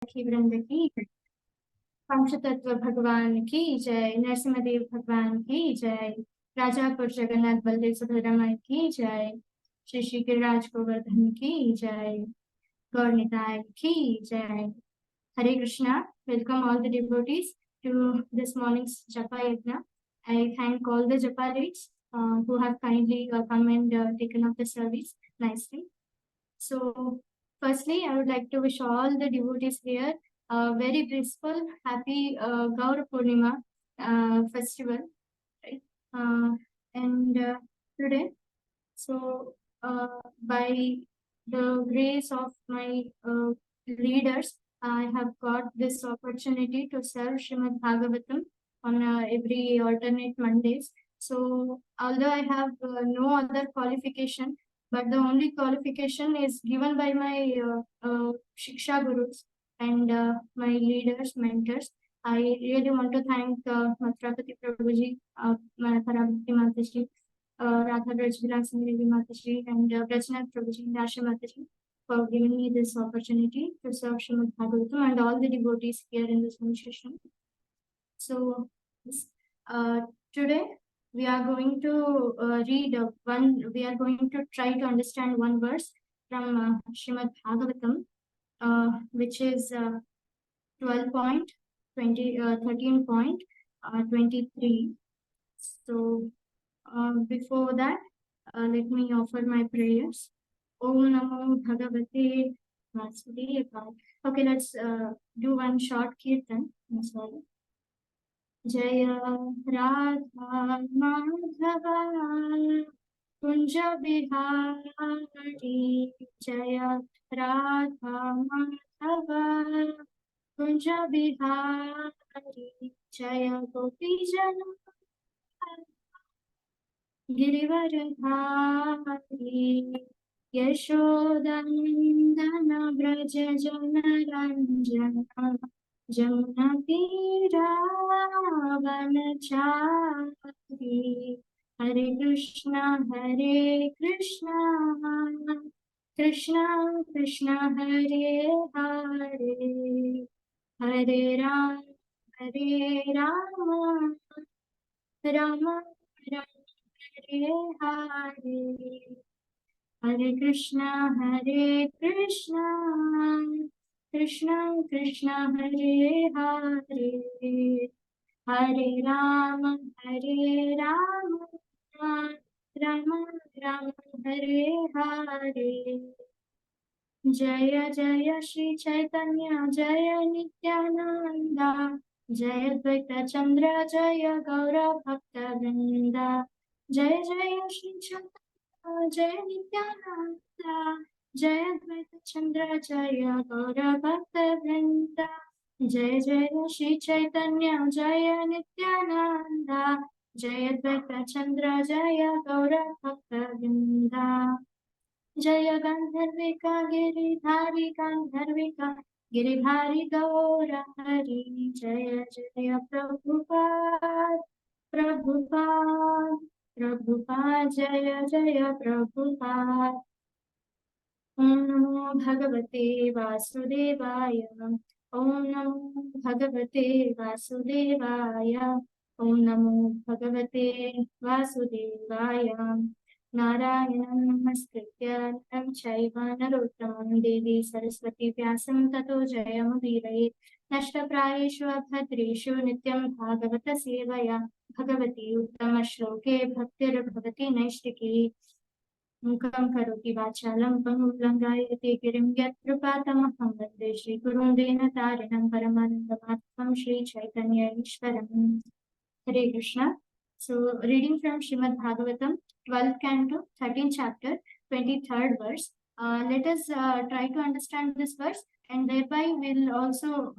सखी वृंद की, पंचतत्व भगवान की जय, नरसिंहदेव भगवान की जय, राजापुर जगन्नाथ बलदेव सुभद्रा माई की जय, श्री श्री गिरिराज गोवर्धन की जय, गौर निताय की जय. Hare Krishna. Welcome all the devotees to this morning's Japa Yajna. I thank all the Japa leads who have kindly come and taken up the service nicely. So, firstly, I would like to wish all the devotees here a very blissful, happy Gaur Purnima festival. Right? And today, so by the grace of my leaders, I have got this opportunity to serve Srimad Bhagavatam on every alternate Mondays. So, although I have no other qualification, but the only qualification is given by my Shiksha Gurus and my leaders, mentors. I really want to thank Matrapati Prabhuji, Parabhakti Mataji, Radha Brajvilas Mataji, and Brajnath Prabhuji and Asha Mataji for giving me this opportunity to serve Srimad Bhagavatam and all the devotees here in this session. So, today we are going to we are going to try to understand one verse from Srimad Bhagavatam, which is 13.23. So, before that, let me offer my prayers. Om Namo Bhagavate Vasudevaya. Okay, let's do one short kirtan. I'm sorry. जय राधा माधवा कुंज बिहारी, जय राधा माधवा कुंज बिहारी, जय गोपी जन गिरिवरधारी, यशोदनंदन ब्रज जन रंजन, जमुना तीरावनचारी. हरे कृष्णा कृष्णा कृष्णा हरे हरे, हरे राम राम राम हरे हरे, हरे कृष्णा कृष्णा कृष्णा हरे हरे, हरे राम राम राम हरे हरे. जय जय श्री चैतन्य जय नित्यानंद, जय द्वैत चंद्र जय गौर भक्त वृंद, जय जय श्री चैतन्य जय नित्यानंद, जय द्वैत चंद्र जय गौर भक्त वृंद, जय जय श्री चैतन्य जय नित्यानंद, जय द्वैत चंद्र जय गौर भक्त वृंद. जय गंधर्विका गिरिधारी गौर हरि, जय जय प्रभुपाद जय जय प्रभुपाद. ओम नमो भगवते वासुदेवाय, ओम नमो भगवते वासुदेवाय, ओम नमो भगवते वासुदेवाय. नारायणं नमस्कृत्य नरं चैव नरोत्तमं देवी सरस्वती व्यासं ततो जयमुदीरयेत्. नष्टप्रायेषु अभद्रेषु नित्यं भागवत सेवया, भगवती उत्तमश्लोके भक्तिर्भवति नैष्टिकी. मुखं करोति वाचालं पङ्गुलङ्गायते गिरिं यत्कृपातमहं वन्दे श्रीगुरुं दीनतारिणं परमानन्दमाधवं Sri Chaitanya ईश्वरम्. Hare Krishna. So, reading from Srimad Bhagavatam, 12th canto, 13th chapter, 23rd verse. Let us try to understand this verse, and thereby we'll also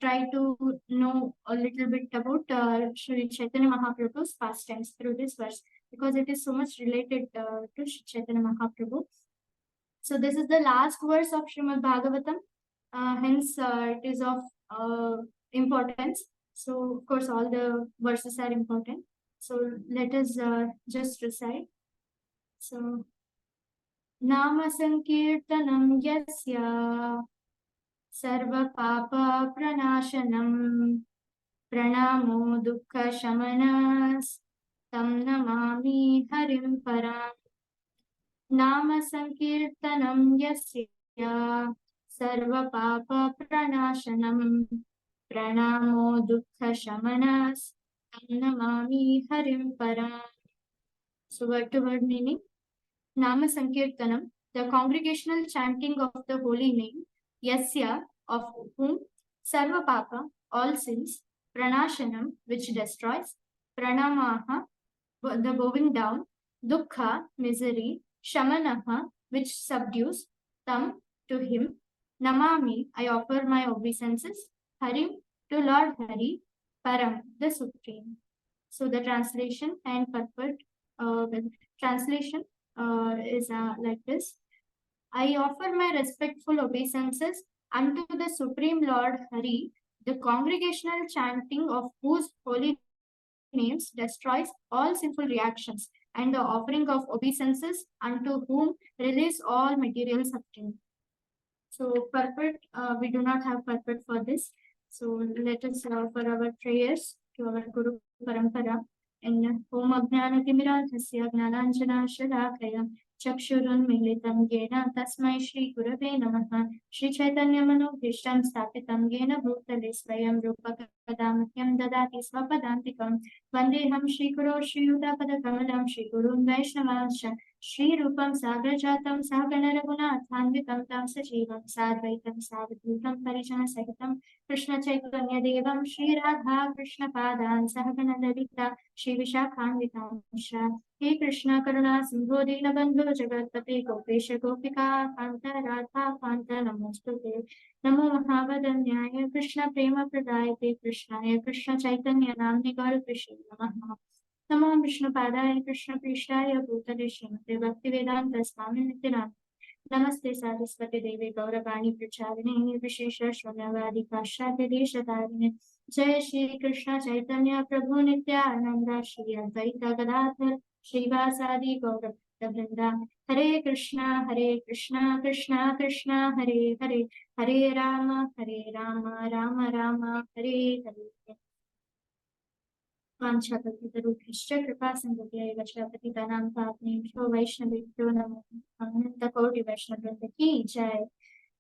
try to know a little bit about Sri Chaitanya Mahaprabhu's pastimes through this verse, because it is so much related to Sri Chaitanya Mahaprabhu. So, this is the last verse of Srimad Bhagavatam, hence it is of importance. So, of course, all the verses are important. So, let us just recite. So, Nama Sankirtanam Yasya Sarva Papa Pranashanam Pranamo Dukkha Shamanas Tam Namami Harim Param Nama Sankirtanam Yasya Sarva Papa Pranashanam Pranamo Dukkha Shamanas Tam Namami Harim Param. So word to word meaning. Nama Sankirtanam, the congregational chanting of the holy name, Yasya, of whom, Sarva Papa, all sins, Pranashanam, which destroys, Pranamaha, the bowing down, Dukkha, misery, Shamanaha, which subdues, Tam, to him, Namami, I offer my obeisances, Harim, to Lord Hari, Param, the Supreme. So the translation and purport, the translation is like this. I offer my respectful obeisances unto the Supreme Lord Hari, the congregational chanting of whose holy names destroys all sinful reactions, and the offering of obeisances unto whom relieves all material suffering. So purport, we do not have purport for this. So let us offer our prayers to our Guru Parampara. And Om Ajnanatimirandhasya Gnananjanashalakhaya Chakshurunmilitam Yena Tasmai Shri Gurave Namaha Shri Chaitanya Manobhishtam Sthapitam Yena Bhutale Swayam Rupa Kadamahyam Dadati Svapadantikam Vandeham Shri Guru Shri Yudapada Kamalam Shri Gurun Vaishnavascha Shri Rupam Sagrajatam Sahagana Raghunathanvitam Tam Sajivam Sadvaitam Savadhutam Parijana Sahitam Krishna Chaitanya Devam Shri Radha Krishna Padan Sahagana Lalita Shri Vishakhanvitam Shra He Krishna Karuna Sindhu Dinabandhu Jagatpati Gopesha Gopika Kanta Radha Kanta Namostute Namo Mahavadanyaya Krishna Prema Pradayate Krishnaya Krishna Chaitanya Namni Gaur Krishna Namaha Namo Vishnu Padaya Krishna Prishtaya Bhutale Srimate Bhaktivedanta Swami Nityananda Namaste Saraswati Devi Gauravani Pracharine Vishesha Shravavadi Pashyate Deshatarine Jai Shri Krishna Chaitanya Prabhu Nityananda Shri Advaita Gadadhar Shrivasadi Gaurav Vrinda Hare Krishna Krishna Krishna Hare Hare Hare Rama Rama Rama Hare Hare वाञ्छाकल्पितरुभ्यश्च कृपासिन्धुभ्यैव च पतितानां पावनेभ्यो वैष्णवेभ्यो नमो अनन्तकोटि वैष्णववृन्द की जय.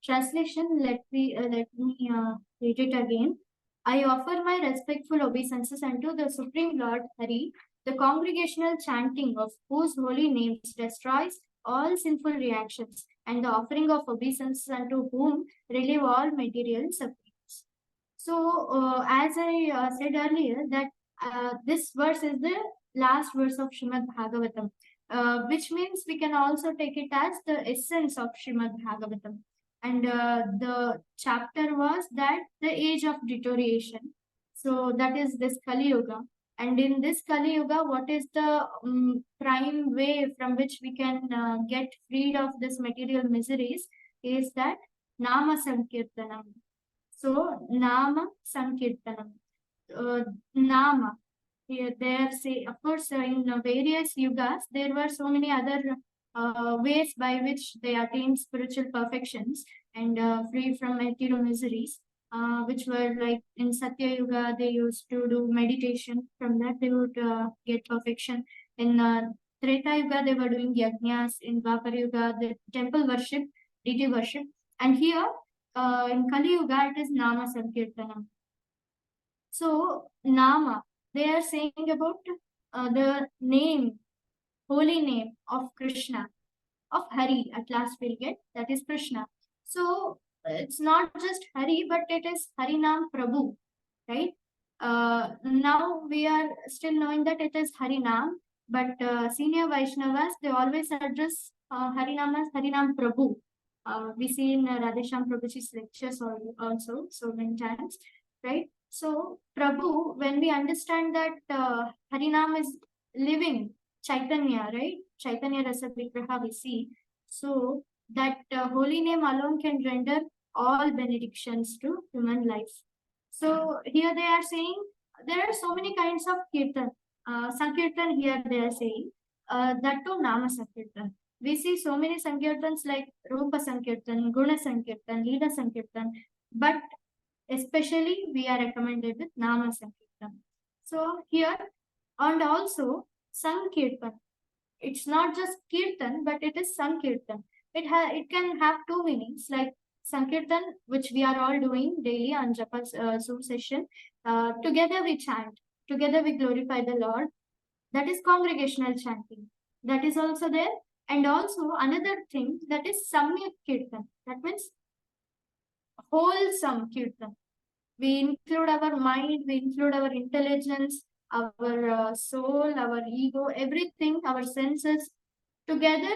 Translation, let me read it again. I offer my respectful obeisances unto the Supreme Lord Hari, the congregational chanting of whose holy names destroys all sinful reactions, and the offering of obeisances unto whom relieve all material sufferings. So, as I said earlier, that this verse is the last verse of Srimad Bhagavatam, which means we can also take it as the essence of Srimad Bhagavatam. And the chapter was that the age of deterioration. So that is this Kali Yuga. And in this Kali Yuga, what is the prime way from which we can get freed of this material miseries is that Nama Sankirtanam. So Nama Sankirtanam. Nama. Here, there say, of course, in various yugas, there were so many other ways by which they attained spiritual perfections and free from material miseries, which were like in Satya Yuga, they used to do meditation. From that, they would get perfection. In Treta Yuga, they were doing yajnas. In Dwapara Yuga, the temple worship, deity worship. And here, in Kali Yuga, it is Nama Sankirtanam. So, Nama, they are saying about the name, holy name of Krishna, of Hari, at last we'll get, that is Krishna. So, it's not just Hari, but it is Harinam Prabhu, right? Now we are still knowing that it is Harinam, but senior Vaishnavas, they always address Harinam as Harinam Prabhu. We see in Radhesham Prabhuji's lectures also so many times, right? So, Prabhu, when we understand that Harinam is living Chaitanya, right? Chaitanya Rasa Vigraha we see. So, that holy name alone can render all benedictions to human life. So, here they are saying there are so many kinds of kirtan. Sankirtan here they are saying that too Nama Sankirtan. We see so many Sankirtans like Rupa Sankirtan, Guna Sankirtan, Leela Sankirtan. but especially we are recommended with Nama Sankirtan. So here, and also Sankirtan. It's not just Kirtan, but it is Sankirtan. It can have two meanings, like Sankirtan, which we are all doing daily on Japa's Zoom session. Together we chant, together we glorify the Lord. That is congregational chanting. That is also there. And also another thing, that is Samyak Kirtan. That means wholesome Kirtan. We include our mind, we include our intelligence, our soul, our ego, everything, our senses. Together,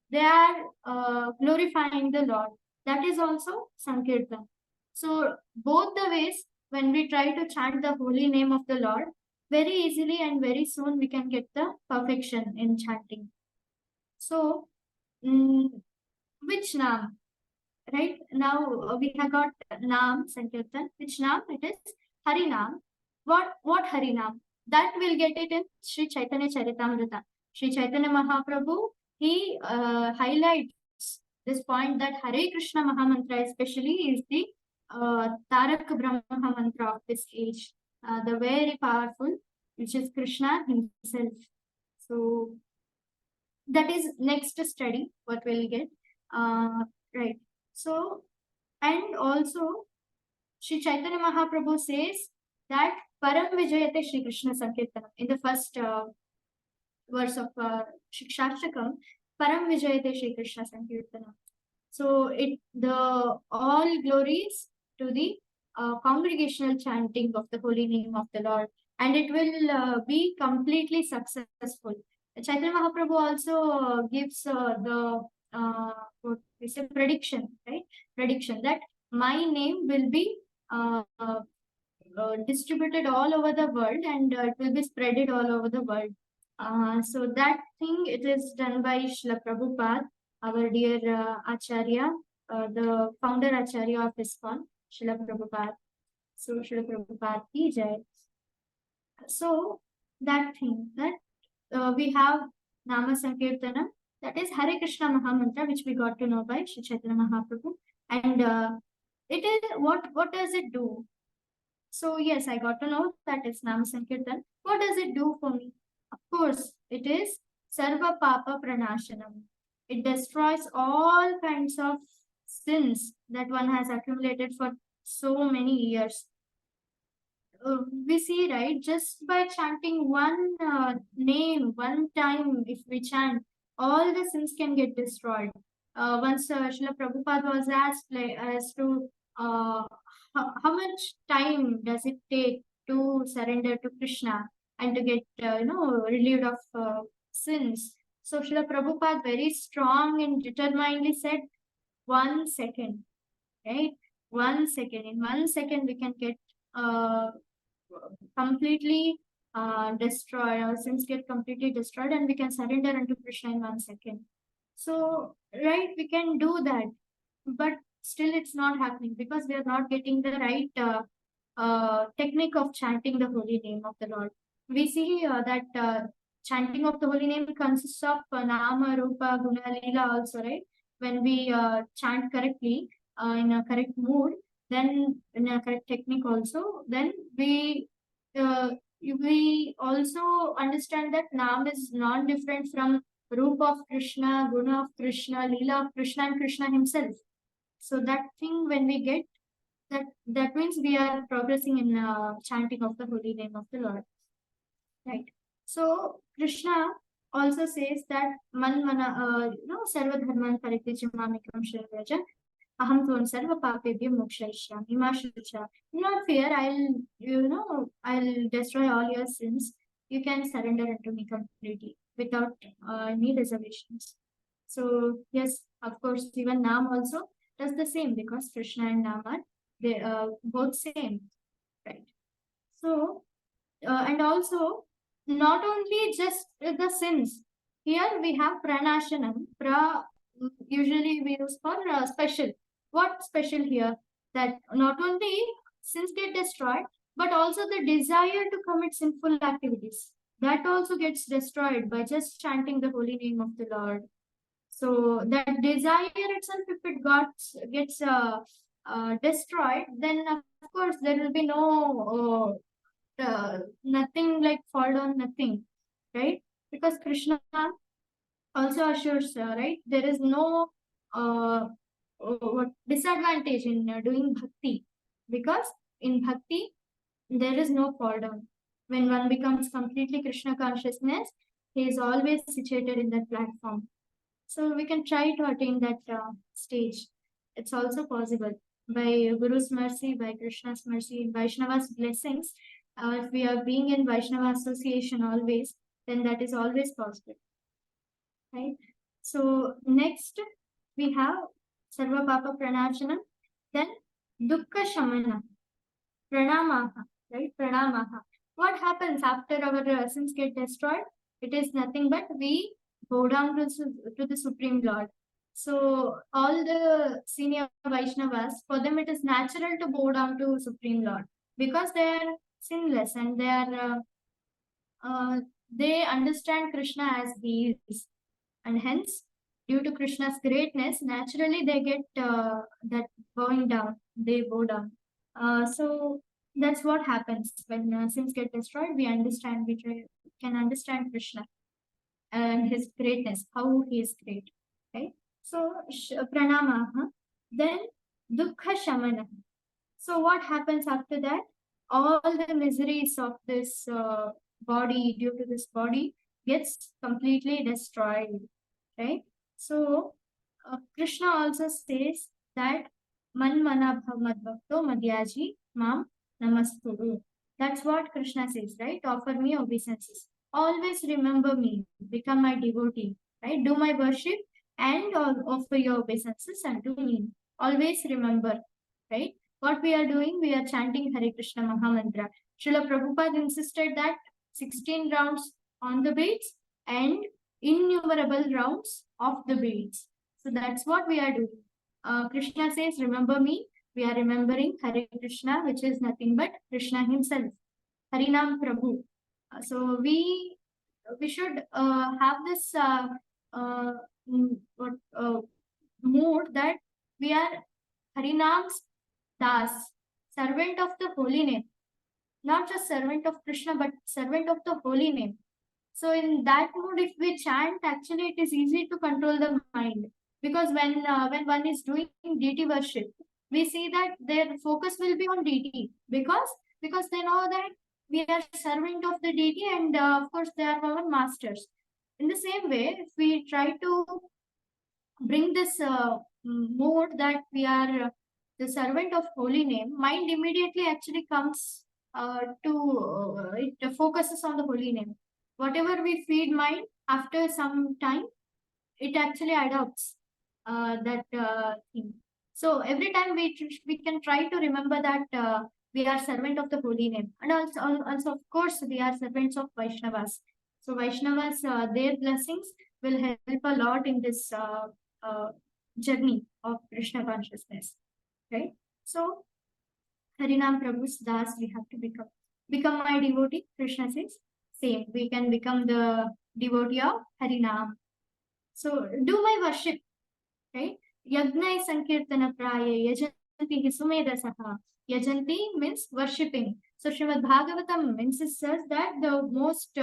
they are glorifying the Lord. That is also Sankirtan. So, both the ways, when we try to chant the holy name of the Lord, very easily and very soon we can get the perfection in chanting. So, which Naam? Right now we have got Naam Sankirtan. Which Naam? It is Harinam. What Harinam? That we'll get it in Sri Chaitanya Charitamrita. Sri Chaitanya Mahaprabhu, he highlights this point that Hare Krishna Mahamantra especially is the Tarak Brahma mantra of this age, the very powerful, which is Krishna himself. So that is next study what we'll get. Right. So, and also, Sri Chaitanya Mahaprabhu says that Param Vijayate Shri Krishna Sankirtanam. In the first verse of Shikshashtakam, Param Vijayate Shri Krishna Sankirtanam. So, the all glories to the congregational chanting of the holy name of the Lord, and it will be completely successful. Chaitanya Mahaprabhu also gives what we say prediction, right? Prediction that my name will be distributed all over the world, and it will be spreaded all over the world. So that thing, it is done by Srila Prabhupada, our dear Acharya, the founder Acharya of ISKCON, Srila Prabhupada. So Srila Prabhupada ki jai. So that thing, that we have Nama Sankirtana, that is Hare Krishna Mahamantra, which we got to know by Sri Chaitanya Mahaprabhu. And it is, what does it do? So yes, I got to know that it's Nama Sankirtan. What does it do for me? Of course, it is Sarva Papa Pranashanam. It destroys all kinds of sins that one has accumulated for so many years. We see, right, just by chanting one name one time, if we chant, all the sins can get destroyed. Once Srila Prabhupada was asked as to how much time does it take to surrender to Krishna and to get relieved of sins. So Srila Prabhupada very strong and determinedly said 1 second, right? 1 second. In 1 second we can get completely destroyed, our sins get completely destroyed, and we can surrender unto Krishna in 1 second. So, right, we can do that, but still it's not happening because we are not getting the right technique of chanting the holy name of the Lord. We see that chanting of the holy name consists of Nama, Rupa, Guna, Leela also, right? When we chant correctly, in a correct mood, then in a correct technique also, then we also understand that Nam is non-different from Rupa of Krishna, Guna of Krishna, Leela of Krishna, and Krishna himself. So that thing, when we get that means we are progressing in chanting of the holy name of the Lord, right? So Krishna also says that man mana sarva dharman paritijya mamikam shreya aham tvam sarva papebhyo mokshayishyami ma shucha. Do not fear, I'll destroy all your sins. You can surrender unto me completely without any reservations. So yes, of course, even Nam also does the same, because Krishna and Nam are they both same, right? So and also, not only just the sins. Here we have pranashanam. Usually we use for special. What special here? That not only sins get destroyed, but also the desire to commit sinful activities, that also gets destroyed by just chanting the holy name of the Lord. So that desire itself, if it gets destroyed, then of course there will be no nothing like fall down, nothing, right? Because Krishna also assures, right, there is no what disadvantage in doing bhakti, because in bhakti there is no fall down. When one becomes completely Krishna consciousness, he is always situated in that platform. So we can try to attain that stage. It's also possible by Guru's mercy, by Krishna's mercy, Vaishnava's blessings. If we are being in Vaishnava association always, then that is always possible, right? So next we have Sarva Papa Pranarjanam, then Dukkha Shamana, Pranamaha, right? Pranamaha. What happens after our sins get destroyed? It is nothing but we bow down to the Supreme Lord. So all the senior Vaishnavas, for them it is natural to bow down to Supreme Lord because they are sinless and they understand Krishna as he is, and hence, due to Krishna's greatness, naturally they get that bowing down. They bow down. So that's what happens when sins get destroyed. We understand. Can understand Krishna and his greatness, how he is great. Right? So pranama. Then dukkha shamana. So what happens after that? All the miseries of this body, due to this body, gets completely destroyed, right? So Krishna also says that man mana bhamad bhakto madhyaji mam namasturu. That's what Krishna says, right? Offer me obeisances. Always remember me, become my devotee, right? Do my worship and offer your obeisances unto me. Always remember, right? What we are doing, we are chanting Hare Krishna Mahamantra. Srila Prabhupada insisted that 16 rounds on the beats and innumerable rounds of the beats. So that's what we are doing. Krishna says, remember me. We are remembering Hare Krishna, which is nothing but Krishna himself. Harinam Prabhu. So we should have this mood that we are Harinam's Das, servant of the holy name. Not just servant of Krishna, but servant of the holy name. So in that mood, if we chant, actually it is easy to control the mind. Because when one is doing deity worship, we see that their focus will be on deity. Because they know that we are servant of the deity and of course they are our masters. In the same way, if we try to bring this mode that we are the servant of holy name, mind immediately actually comes it focuses on the holy name. Whatever we feed mind, after some time, it actually adopts that thing. So every time we can try to remember that we are servant of the holy name, and also of course we are servants of Vaishnavas. So Vaishnavas, their blessings will help a lot in this journey of Krishna consciousness, right? So Harinam Prabhu's Das, we have to become my devotee. Krishna says, same. We can become the devotee of Harinam. So do my worship, right? Yajna Sankirtana Praya, Yajanti Hisumedasaha. Yajanti means worshipping. So Srimad Bhagavatam insists us that the most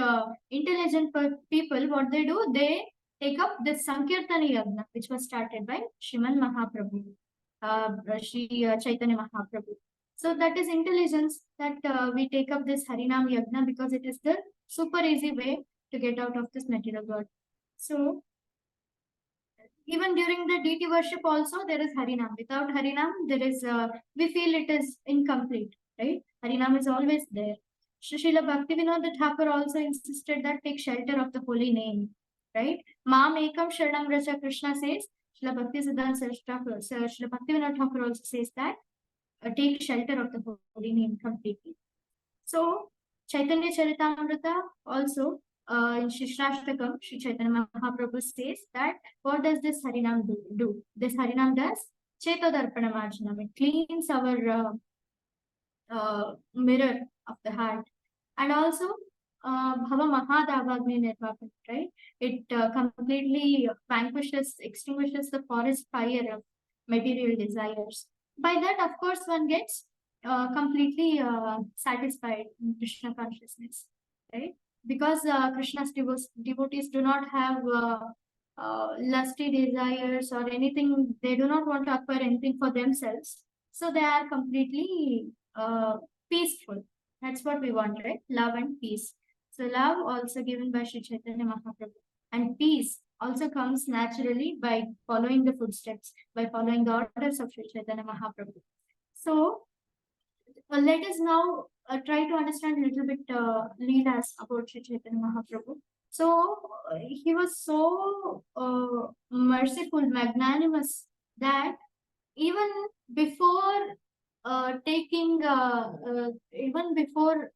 intelligent people, what they do, they take up this Sankirtana Yajna, which was started by Sriman Mahaprabhu, Sri Chaitanya Mahaprabhu. So that is intelligence that we take up this Harinam Yajna because it is the super easy way to get out of this material world. So even during the deity worship also there is Harinam. Without Harinam, there is we feel it is incomplete, right? Harinam is always there. Srila Bhaktivinoda Thakur also insisted that take shelter of the holy name, right? Mam ekam sharanam raja, Krishna says. Srila Bhaktivinoda Thakur also says that take shelter of the holy name completely. So Chaitanya Charitamrita also in Shishrashtakam, Sri Chaitanya Mahaprabhu says that what does this Harinam do? This Harinam does Chetodarpana Marjanam. It cleans our mirror of the heart. And also Bhava Mahadavagni Nirvapan, right? It completely extinguishes the forest fire of material desires. By that, of course, one gets completely satisfied in Krishna consciousness, right? Because Krishna's devotees do not have lusty desires or anything. They do not want to acquire anything for themselves. So they are completely peaceful. That's what we want, right? Love and peace. So love also given by Sri Chaitanya Mahaprabhu. And peace also comes naturally by following the footsteps, by following the orders of Sri Chaitanya Mahaprabhu. So let us now try to understand a little bit Leelas about Sri Chaitanya Mahaprabhu. So he was so merciful, magnanimous that even before even before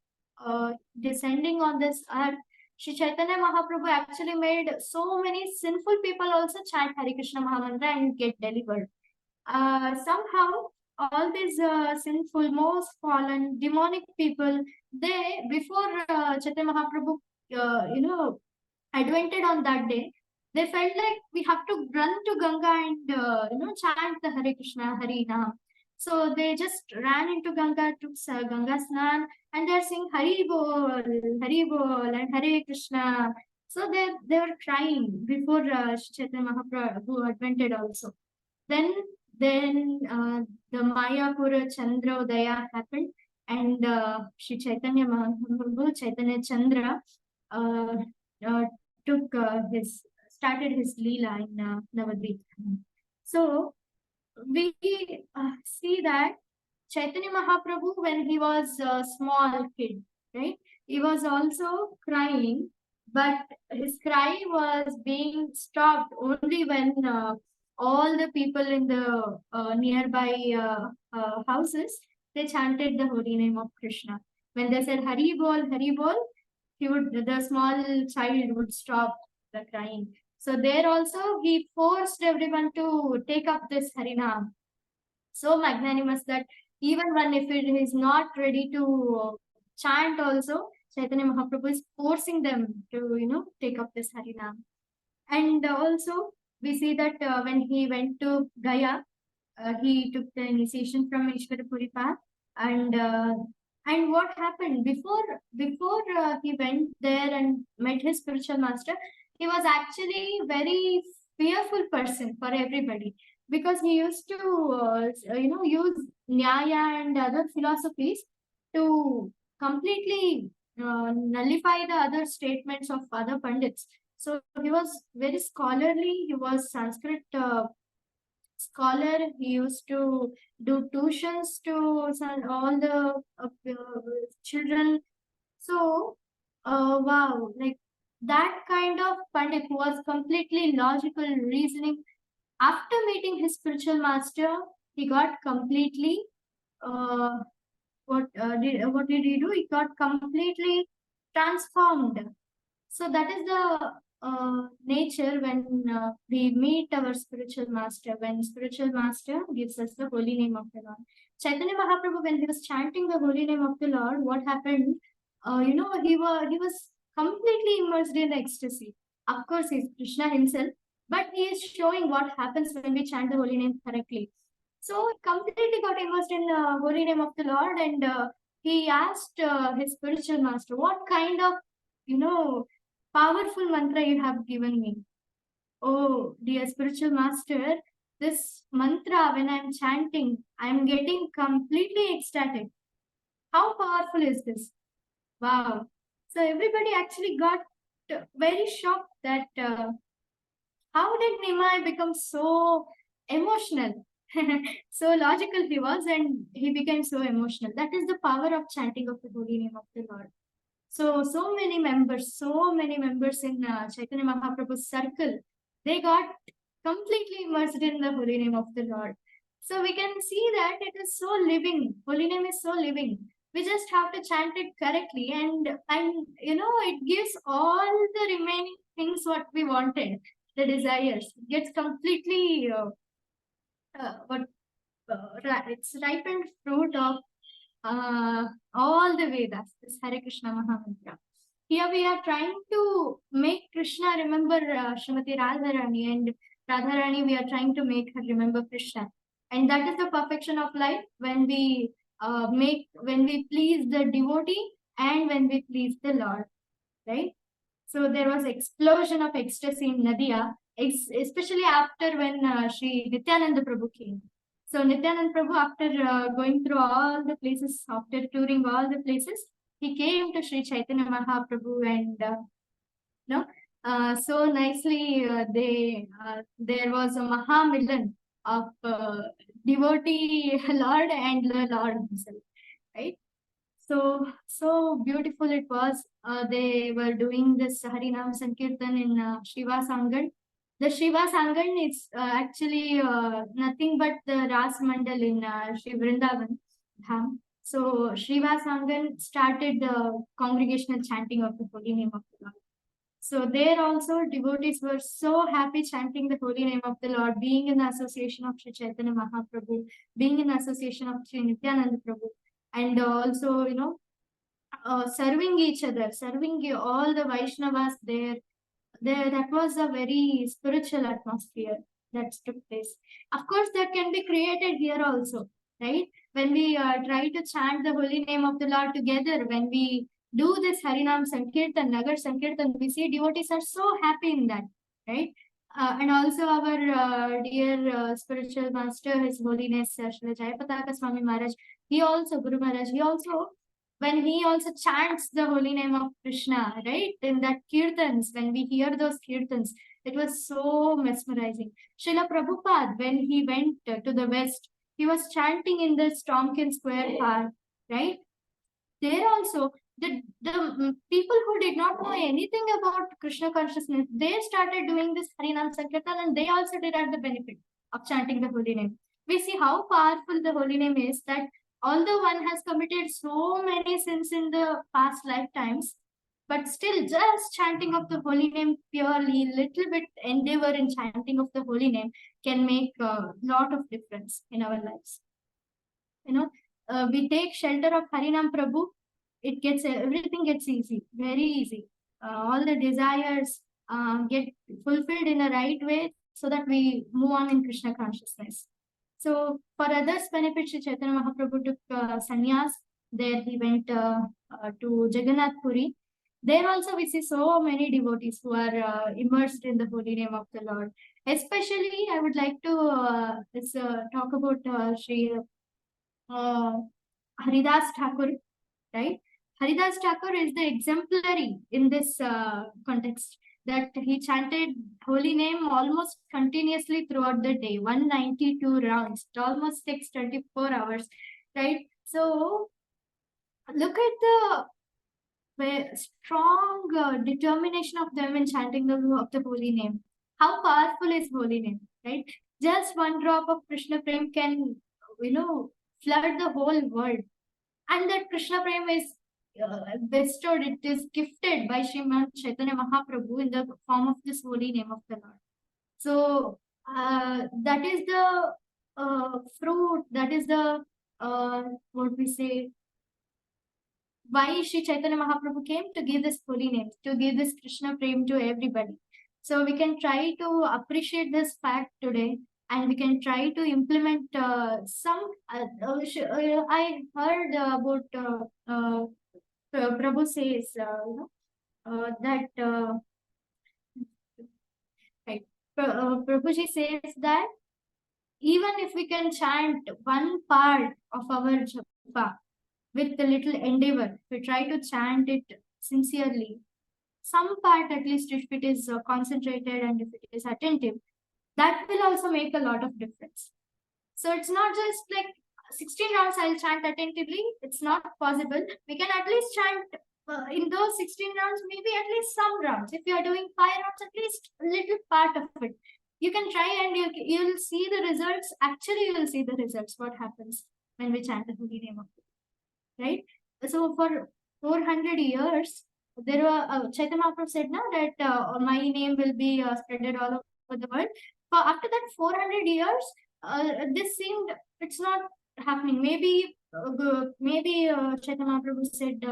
descending on this earth, Sri Chaitanya Mahaprabhu actually made so many sinful people also chant Hare Krishna Mahamantra and get delivered. Somehow, all these sinful, most fallen, demonic people, they, before Chaitanya Mahaprabhu, advented on that day, they felt like we have to run to Ganga and chant the Hare Krishna, Hare Nam. So they just ran into Ganga, took Ganga Snan, and they're saying Hari Bol, and Hare Krishna. So they were crying before Chaitanya Mahaprabhu advented also. Then the Mayapura Chandrodaya happened, and Sri Chaitanya Mahaprabhu, Chaitanya Chandra, uh, uh, took started his Leela in Navadvip. So we see that Chaitanya Mahaprabhu, when he was a small kid, right, he was also crying, but his cry was being stopped only when all the people in the nearby houses, they chanted the holy name of Krishna. When they said Hari Bol, the small child would stop the crying. So there also he forced everyone to take up this Harinam. So magnanimous that even when if it is not ready to chant also, Chaitanya Mahaprabhu is forcing them to, take up this Harinam. And also we see that when he went to Gaya, he took the initiation from Ishwarapuri path. And what happened before he went there and met his spiritual master, he was actually very fearful person for everybody, because he used to use nyaya and other philosophies to completely nullify the other statements of other pandits. So he was very scholarly. He was Sanskrit scholar. He used to do tuitions to all the children. So, wow, like that kind of pandit who was completely logical reasoning. After meeting his spiritual master, he got completely what did he do? He got completely transformed. So that is the nature when we meet our spiritual master, when spiritual master gives us the holy name of the Lord. Chaitanya Mahaprabhu, when he was chanting the holy name of the Lord, what happened? He was completely immersed in ecstasy. Of course, he's Krishna himself, but he is showing what happens when we chant the holy name correctly. So he completely got immersed in the holy name of the Lord, and he asked his spiritual master, "What kind of, powerful mantra you have given me? Oh, dear spiritual master, this mantra, when I'm chanting, I'm getting completely ecstatic. How powerful is this? Wow." So everybody actually got very shocked that how did Nimai become so emotional? So logical he was, and he became so emotional. That is the power of chanting of the holy name of the Lord. So many members in Chaitanya Mahaprabhu's circle, they got completely immersed in the holy name of the Lord. So we can see that it is so living. Holy name is so living. We just have to chant it correctly, and it gives all the remaining things what we wanted, the desires. It gets completely what it's ripened fruit of all the Vedas, this Hare Krishna Mahamantra. Here we are trying to make Krishna remember Srimati Radharani, and Radharani we are trying to make her remember Krishna. And that is the perfection of life, when we when we please the devotee and when we please the Lord, right? So there was explosion of ecstasy in Nadia, especially after when Sri Nityananda Prabhu came. So Nityananda Prabhu, after going through all the places, after touring all the places, he came to Sri Chaitanya Mahaprabhu, and no, so nicely there was a Mahamilan of devotee Lord and the Lord himself, right? So beautiful it was. They were doing this Harinam Sankirtan in Shiva Sangan. The Shiva Sangan is actually nothing but the Ras Mandal in Shri Vrindavan Dham. So Shiva Sangan started the congregational chanting of the holy name of the Lord. So there also devotees were so happy chanting the holy name of the Lord, being in the association of Sri Chaitanya Mahaprabhu, being in the association of Sri Nityananda Prabhu, and also, serving each other, serving all the Vaishnavas there. That was a very spiritual atmosphere that took place. Of course, that can be created here also, right? When we try to chant the holy name of the Lord together, when we do this Harinam Sankirtan, Nagar Sankirtan, we see devotees are so happy in that, right? And also our dear spiritual master, His Holiness Srila Jayapataka Swami Maharaj, he also, Guru Maharaj, he also, when he also chants the holy name of Krishna, right? In that kirtans, when we hear those kirtans, it was so mesmerizing. Srila Prabhupada, when he went to the West, he was chanting in the Tompkins Square Park, right? There also, the people who did not know anything about Krishna consciousness, they started doing this Harinam Sankirtan, and they also did at the benefit of chanting the holy name. We see how powerful the holy name is, that although one has committed so many sins in the past lifetimes, but still just chanting of the holy name purely, little bit endeavor in chanting of the holy name can make a lot of difference in our lives. We take shelter of Harinam Prabhu, it gets, everything gets easy, very easy. All the desires get fulfilled in a right way, so that we move on in Krishna consciousness. So for others' benefit, Sri Chaitanya Mahaprabhu took sannyas. There he went to Jagannath Puri. There also we see so many devotees who are immersed in the holy name of the Lord. Especially, I would like to talk about Sri Haridas Thakur, right? Haridas Thakur is the exemplary in this context, that he chanted holy name almost continuously throughout the day, 192 rounds. It almost takes 24 hours, right? So look at the strong determination of them in chanting of the holy name. How powerful is holy name, right? Just one drop of Krishna Prem can, flood the whole world. And that Krishna Prem is bestowed, it is gifted by Srimad Chaitanya Mahaprabhu in the form of this holy name of the Lord. So that is the fruit, that is the, what we say, why Sri Chaitanya Mahaprabhu came to give this holy name, to give this Krishna Prem to everybody. So we can try to appreciate this fact today, and we can try to implement some. I heard about Prabhu says, that right. Prabhuji says that even if we can chant one part of our japa with a little endeavor, we try to chant it sincerely. Some part, at least, if it is concentrated and if it is attentive, that will also make a lot of difference. So it's not just like 16 rounds I'll chant attentively. It's not possible. We can at least chant in those 16 rounds, maybe at least some rounds. If you are doing 5 rounds, at least a little part of it. You can try, and you'll see the results. Actually, you will see the results, what happens when we chant the holy name of God, right? So for 400 years, there were Chaitanya Mahaprabhu said now that my name will be spreaded all over the world. But after that 400 years, this seemed, it's not happening. Maybe Chaitanya Mahaprabhu said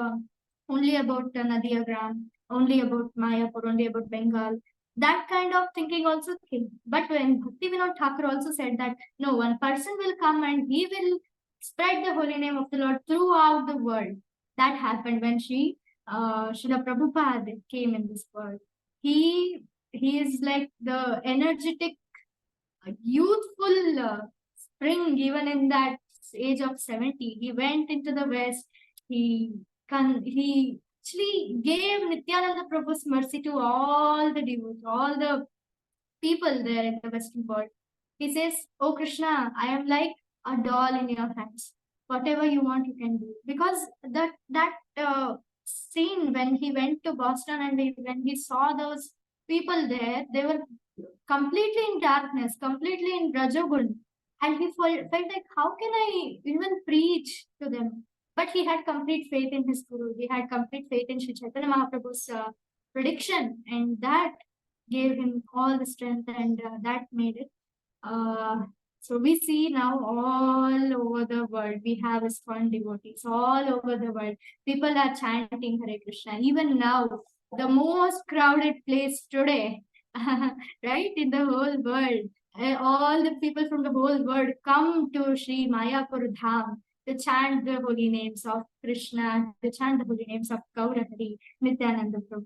only about Nadiagram, only about Mayapur, only about Bengal. That kind of thinking also came. But when Bhaktivinoda Thakur also said that no, one person will come and he will spread the holy name of the Lord throughout the world. That happened when Srila Prabhupada came in this world. He is like the energetic, youthful spring, even in that age of 70. He went into the West. He actually gave Nityananda Prabhu's mercy to all the devotees, all the people there in the Western world. He says, "Oh Krishna, I am like a doll in your hands. Whatever you want, you can do." Because that scene when he went to Boston and when he saw those people there, they were completely in darkness, completely in Rajagun. And he felt like, how can I even preach to them? But he had complete faith in his Guru. He had complete faith in Sri Chaitanya Mahaprabhu's prediction. And that gave him all the strength, and that made it. So we see now all over the world, we have ISKCON devotees all over the world. People are chanting Hare Krishna. Even now, the most crowded place today, right, in the whole world, all the people from the whole world come to Sri Mayapur Dham to chant the holy names of Krishna, to chant the holy names of Gaurahari, Nityananda Prabhu.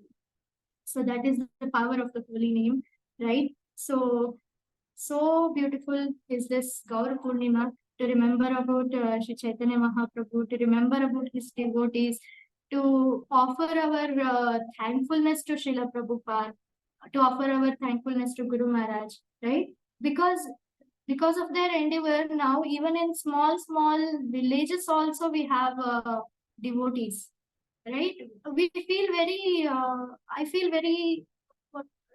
So that is the power of the holy name, right? So beautiful is this Gaur Purnima, to remember about Sri Chaitanya Mahaprabhu, to remember about his devotees, to offer our thankfulness to Srila Prabhupada, to offer our thankfulness to Guru Maharaj, right? Because of their endeavor, now even in small villages also we have devotees, right? We feel very, I feel very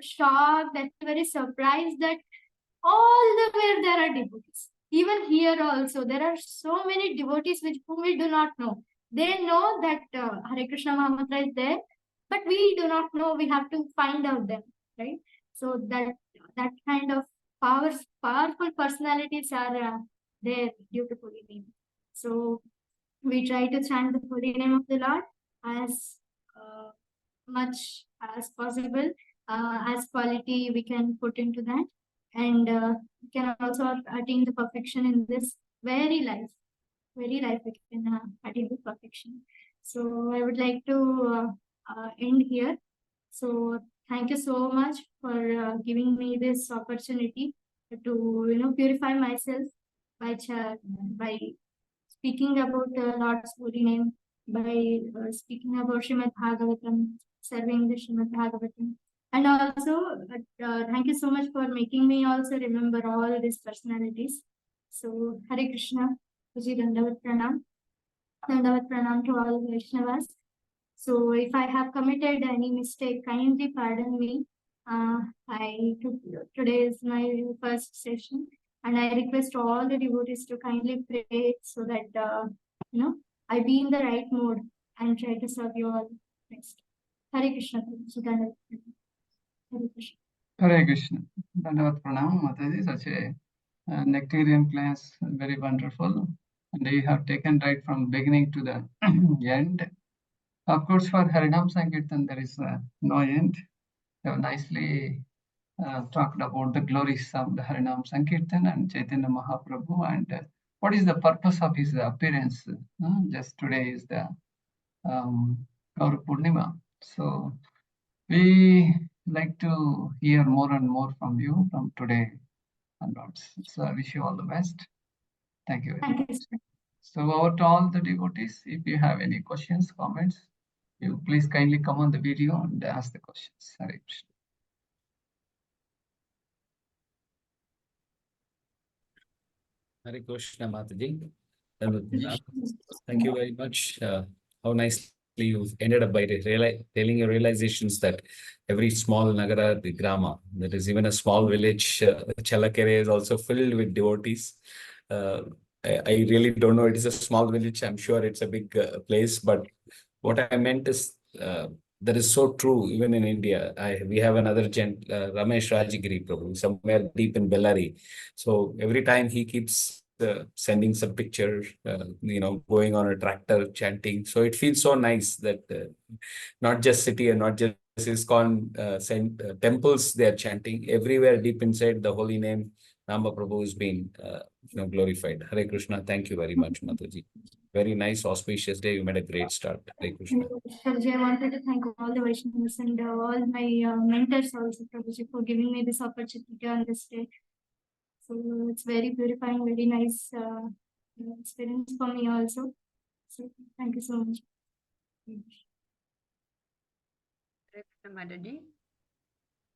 shocked, and very surprised that all the way there are devotees. Even here also, there are so many devotees whom we do not know. They know that Hare Krishna Mahamantra is there, but we do not know. We have to find out them, right? So that kind of powerful personalities are there due to holy name. So we try to chant the holy name of the Lord as much as possible, as quality we can put into that, and we can also attain the perfection in this very life we can attain the perfection. So I would like to end here. So thank you so much for giving me this opportunity to purify myself by speaking about Lord's holy name, by speaking about Srimad Bhagavatam, serving the Srimad Bhagavatam. And also, thank you so much for making me also remember all these personalities. So, Hare Krishna, Puji Dandavat Pranam to all Vaishnavas. So, if I have committed any mistake, kindly pardon me. Today is my first session, and I request all the devotees to kindly pray so that I be in the right mode and try to serve you all next. Hare Krishna. Hare Krishna. Hare Krishna. Dandavat Pranam, Mataji, such a nectarian class, very wonderful. And you have taken right from beginning to the end. Of course, for Harinam Sankirtan, there is no end. You have nicely talked about the glories of the Harinam Sankirtan and Chaitanya Mahaprabhu, and what is the purpose of his appearance. Just today is the Gaur Purnima. So we like to hear more and more from you from today onwards. So I wish you all the best. Thank you very much. So over to all the devotees, if you have any questions, comments, you please kindly come on the video and ask the questions. Hare Krishna. Hare Krishna, Mataji. Thank you very much. How nicely you've ended up by telling your realizations that every small nagara, the grama, that is even a small village, Chalakere, is also filled with devotees. I really don't know. It is a small village. I'm sure it's a big place. But what I meant is that is so true even in India. We have another Ramesh Rajagiri Prabhu, somewhere deep in Bellary. So every time he keeps sending some picture, going on a tractor chanting. So it feels so nice that not just city and not just ISKCON temples, they are chanting. Everywhere deep inside, the holy name, Nama Prabhu is being glorified. Hare Krishna. Thank you very much, Mataji. Very nice, auspicious day. You made a great start. Hare Krishna. Prabhuji, I wanted to thank all the Vaishnavas and all my mentors also, Prabhuji, for giving me this opportunity on this day. So it's very purifying, very nice experience for me also. So thank you so much. Mataji,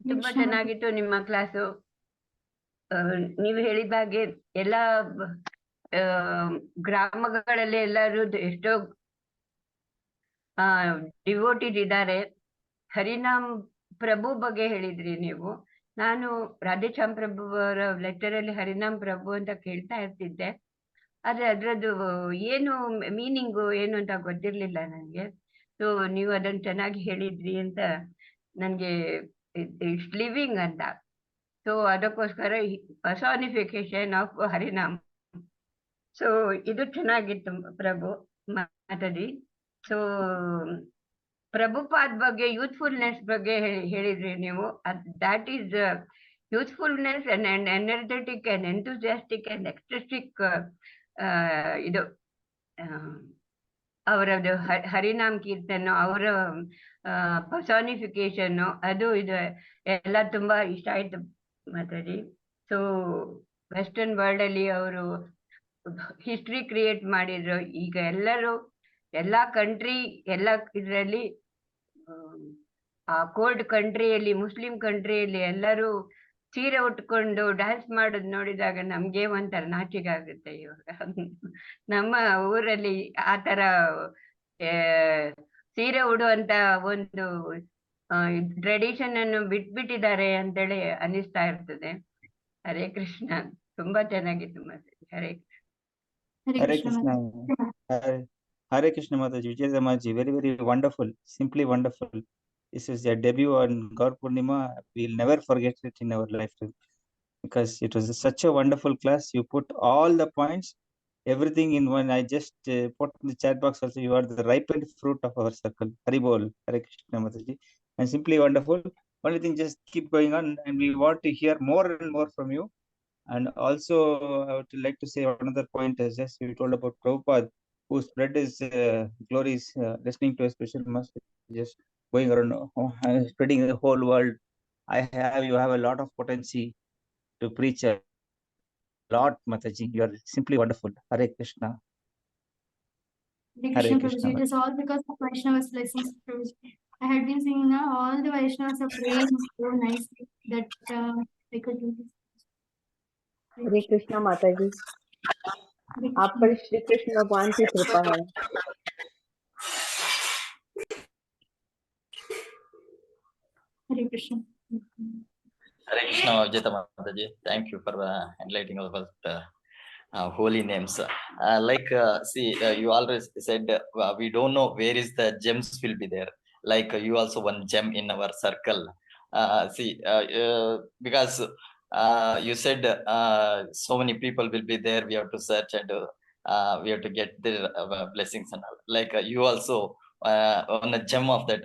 ತುಂಬಾ ಚೆನ್ನಾಗಿತ್ತು ನಿಮ್ಮ class. ನೀವು ಹೇಳಿದ ಹಾಗೆ ಎಲ್ಲ ಗ್ರಾಮಗಳಲ್ಲಿ ಎಲ್ಲರೂ ಎಷ್ಟೋ ಡಿವೋಟಿಡ್ ಇದ್ದಾರೆ. ಹರಿನಾಮ್ ಪ್ರಭು ಬಗ್ಗೆ ಹೇಳಿದ್ರಿ ನೀವು. ನಾನು ರಾಧೇಶ್ಯಾಮ್ ಪ್ರಭು ಅವರ ಲೆಕ್ಚರ್ ಅಲ್ಲಿ ಹರಿನಾಮ್ ಪ್ರಭು ಅಂತ ಕೇಳ್ತಾ ಇರ್ತಿದ್ದೆ. ಆದ್ರೆ ಅದ್ರದ್ದು ಏನು ಮೀನಿಂಗು ಏನು ಅಂತ ಗೊತ್ತಿರ್ಲಿಲ್ಲ ನನಗೆ. ಸೊ ನೀವು ಅದನ್ನ ಚೆನ್ನಾಗಿ ಹೇಳಿದ್ರಿ ಅಂತ ನನ್ಗೆ ಇಟ್ಸ್ ಲಿವಿಂಗ್ ಅಂತ. ಸೊ ಅದಕ್ಕೋಸ್ಕರ ಪರ್ಸಾನಿಫಿಕೇಶನ್ ಆಫ್ ಹರಿನಾಮ್. ಸೊ ಇದು ಚೆನ್ನಾಗಿತ್ತು ಪ್ರಭು ಮಾತಾಡಿ. ಸೊ ಪ್ರಭುಪಾದ್ ಬಗ್ಗೆ ಯೂತ್ಫುಲ್ನೆಸ್ ಬಗ್ಗೆ ಹೇಳಿದ್ರಿ ನೀವು. That is youthfulness and energetic and enthusiastic and ecstatic ಇದು ಅವರದ್ದು ಹರಿನಾಮ್ ಕೀರ್ತನ, ಅವರ ಪರ್ಸಾನಿಫಿಕೇಶನ್, ಅದು ಇದು ಎಲ್ಲ ತುಂಬಾ ಇಷ್ಟ ಆಯ್ತು ಮಾತಾಡಿ. ಸೊ ವೆಸ್ಟರ್ನ್ ವರ್ಲ್ಡ್ ಅಲ್ಲಿ ಅವರು ಹಿಸ್ಟ್ರಿ ಕ್ರಿಯೇಟ್ ಮಾಡಿದ್ರು. ಈಗ ಎಲ್ಲರೂ ಎಲ್ಲಾ ಕಂಟ್ರಿ ಎಲ್ಲ ಇದರಲ್ಲಿ ಆ ಕೋಲ್ಡ್ ಕಂಟ್ರಿಯಲ್ಲಿ, ಮುಸ್ಲಿಂ ಕಂಟ್ರಿಯಲ್ಲಿ ಎಲ್ಲರೂ ಸೀರೆ ಉಟ್ಕೊಂಡು ಡ್ಯಾನ್ಸ್ ಮಾಡೋದು ನೋಡಿದಾಗ ನಮ್ಗೆ ಒಂಥರ ನಾಚಿಕೆ ಆಗುತ್ತೆ. ಇವಾಗ ನಮ್ಮ ಊರಲ್ಲಿ ಆ ತರ ಸೀರೆ ಉಡುವಂತ ಒಂದು ಟ್ರೆಡಿಷನ್ ಅನ್ನು ಬಿಟ್ಬಿಟ್ಟಿದ್ದಾರೆ ಅಂತೇಳಿ ಅನಿಸ್ತಾ ಇರ್ತದೆ. ಹರೇ ಕೃಷ್ಣ. ತುಂಬಾ ಚೆನ್ನಾಗಿತ್ತು ಮಾತಾಡಿ. ಹರೇ Hare Krishna. Hare Krishna Mataji, Vijetha Mataji, very, very wonderful, simply wonderful. This is your debut on God Purnima. We'll never forget it in our lifetime because it was such a wonderful class. You put all the points, everything in one. I just put in the chat box also, you are the ripened fruit of our circle. Hari Bol, Hare Krishna Mataji. And simply wonderful. Only thing, just keep going on, and we want to hear more and more from you. And also, I would like to say another point is just you told about Prabhupada, who spread his glories, listening to a special master, just going around, spreading the whole world. You have a lot of potential to preach a lot, Mataji. You are simply wonderful. Hare Krishna. Hare Krishna, Prabhuji. It is all because of Vaishnava's blessings, Prabhuji. I had been seeing now all the Vaishnavas are praying so nicely that they could do this. हरे कृष्णा माताजी, आप पर श्री कृष्ण भगवान की कृपा है। Hare Krishna. Hare Krishna, Vijetha Mataji. Thank you for enlightening about holy names. You always said we don't know where is the gems will be there. Like you also one gem in our circle. Because you said so many people will be there. We have to search and we have to get the blessings and all. Like you also on a gem of that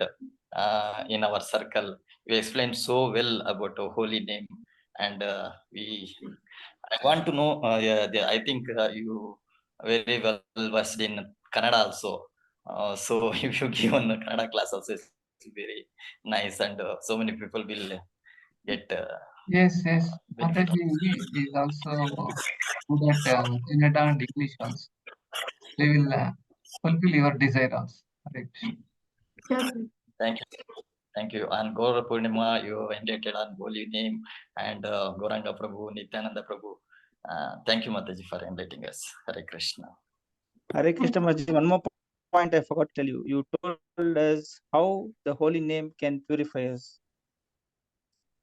in our circle. You explained so well about a holy name, and I want to know. I think you very well versed in Kannada also. So if you give on the Kannada class also, it's very nice, and so many people will get. Yes. Mataji is also good at Kannada and English also. They will fulfill your desire also. Hare Krishna. Sure. Thank you. On Gaura Purnima, you enlightened on holy name, and Gauranga Prabhu, Nityananda Prabhu. Thank you, Mataji, for enlightening us. Hare Krishna. Hare Krishna Mataji. One more point I forgot to tell you. You told us how the holy name can purify us.